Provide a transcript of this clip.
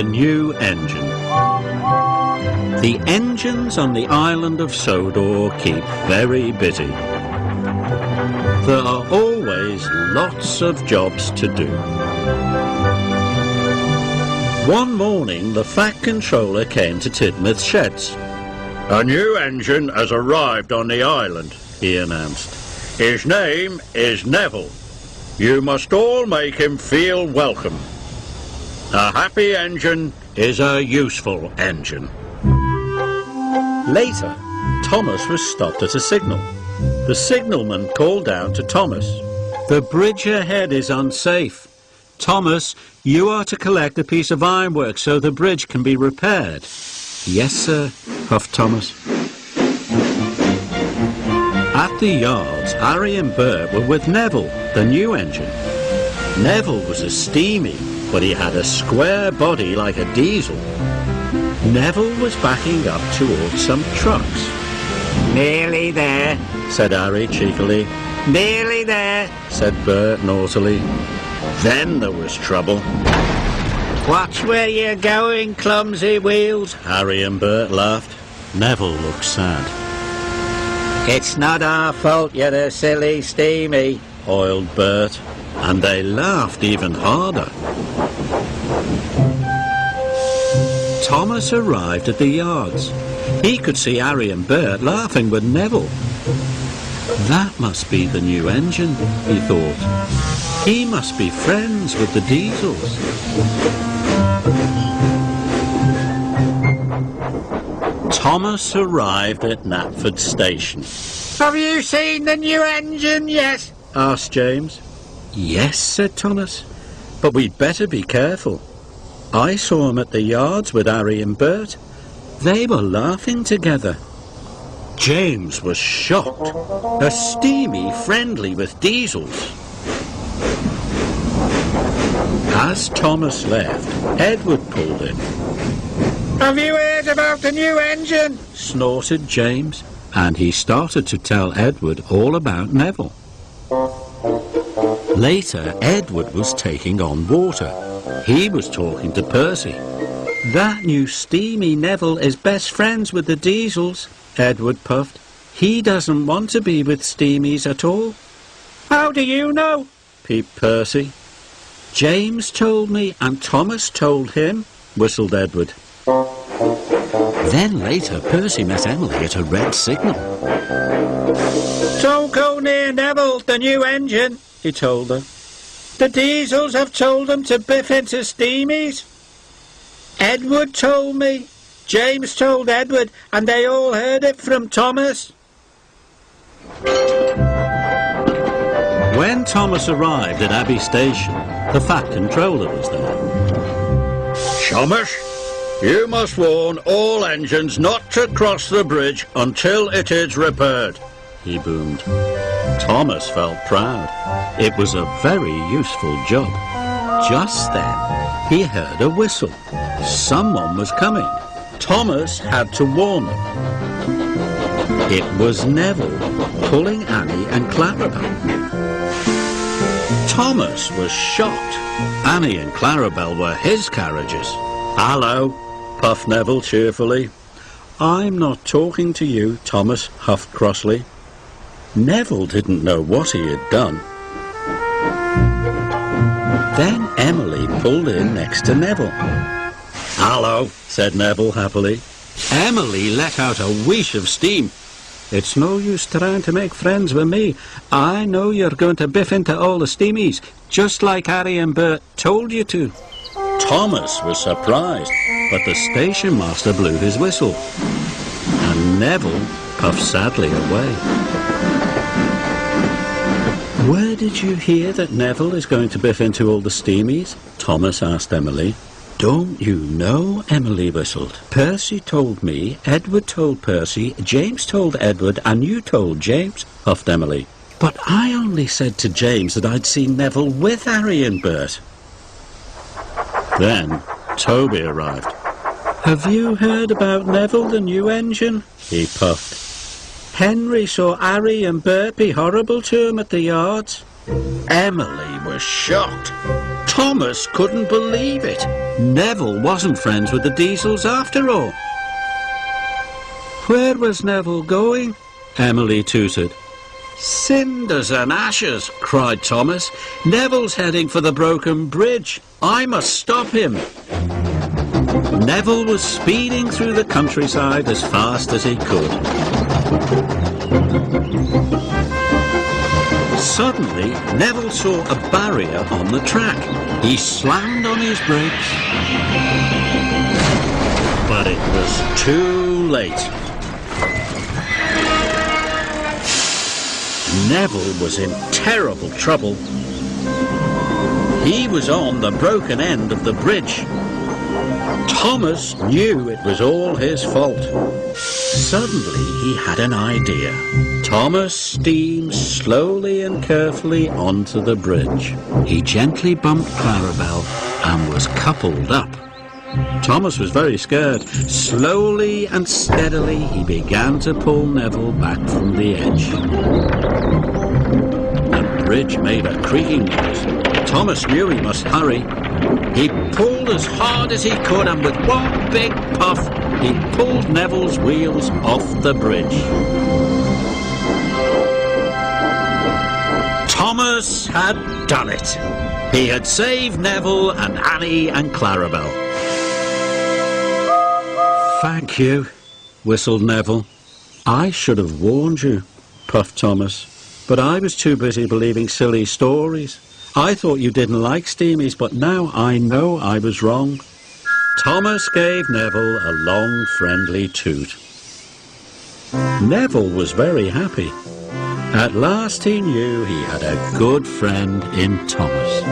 the new engine. The engines on the island of Sodor keep very busy. There are always lots of jobs to do. One morning, the Fat Controller came to Tidmouth's sheds. "A new engine has arrived on the island," he announced. "His name is Neville. You must all make him feel welcome. A happy engine is a useful engine." Later, Thomas was stopped at a signal. The signalman called down to Thomas. "The bridge ahead is unsafe. Thomas, you are to collect a piece of ironwork so the bridge can be repaired." "Yes, sir," puffed Thomas. At the yards, Harry and Bert were with Neville, the new engine. Neville was a steamy, but he had a square body like a diesel. Neville was backing up towards some trucks. "Nearly there," said Harry cheekily. "Nearly there," said Bert naughtily. Then there was trouble. "Watch where you're going, clumsy wheels," Harry and Bert laughed. Neville looked sad. "It's not our fault you're a silly steamy," oiled Bert, and they laughed even harder. Thomas arrived at the yards. He could see Harry and Bert laughing with Neville. That must be the new engine, he thought. He must be friends with the diesels. Thomas arrived at Knapford Station. "Have you seen the new engine yet?" asked James. "Yes," said Thomas, "but we'd better be careful. I saw him at the yards with Harry and Bert. They were laughing together." James was shocked. A steamy friendly with diesels. As Thomas left, Edward pulled in. "Have you heard about the new engine?" snorted James, and he started to tell Edward all about Neville. Later, Edward was taking on water. He was talking to Percy. "That new steamy Neville is best friends with the diesels," Edward puffed. "He doesn't want to be with steamies at all." "How do you know?" peeped Percy. "James told me and Thomas told him," whistled Edward. Then later, Percy met Emily at a red signal. "Don't go near Neville, the new engine," he told her. "The diesels have told them to biff into steamies. Edward told me, James told Edward, and they all heard it from Thomas." When Thomas arrived at Abbey Station, the Fat Controller was there. "Thomas, you must warn all engines not to cross the bridge until it is repaired," he boomed. Thomas felt proud. It was a very useful job. Just then, he heard a whistle. Someone was coming. Thomas had to warn them. It was Neville, pulling Annie and Clarabelle. Thomas was shocked. Annie and Clarabelle were his carriages. "Hello," puffed Neville cheerfully. "I'm not talking to you," Thomas huffed crossly. Neville didn't know what he had done. Then Emily pulled in next to Neville. "Hello," said Neville happily. Emily let out a whoosh of steam. "It's no use trying to make friends with me. I know you're going to biff into all the steamies, just like Harry and Bert told you to." Thomas was surprised, but the station master blew his whistle, and Neville puffed sadly away. "Where did you hear that Neville is going to biff into all the steamies?" Thomas asked Emily. "Don't you know?" Emily whistled. "Percy told me, Edward told Percy, James told Edward, and you told James," puffed Emily. "But I only said to James that I'd seen Neville with Harry and Bert." Then Toby arrived. "Have you heard about Neville, the new engine?" he puffed. "Henry saw Harry and Bert be horrible to him at the yards." Emily was shocked. Thomas couldn't believe it. Neville wasn't friends with the Diesels after all. Where was Neville going? Emily tooted. Cinders and ashes, cried Thomas. Neville's heading for the broken bridge. I must stop him. Neville was speeding through the countryside as fast as he could. Suddenly, Neville saw a barrier on the track. He slammed on his brakes, but it was too late. Neville was in terrible trouble. He was on the broken end of the bridge. Thomas knew it was all his fault. Suddenly he had an idea. Thomas steamed slowly and carefully onto the bridge. He gently bumped Clarabelle and was coupled up. Thomas was very scared. Slowly and steadily he began to pull Neville back from the edge. The bridge made a creaking noise. Thomas knew he must hurry. He pulled as hard as he could, and with one big puff, he pulled Neville's wheels off the bridge. Thomas had done it. He had saved Neville and Annie and Clarabelle. Thank you, whistled Neville. I should have warned you, puffed Thomas, but I was too busy believing silly stories. I thought you didn't like steamies, but now I know I was wrong. Thomas gave Neville a long, friendly toot. Neville was very happy. At last he knew he had a good friend in Thomas.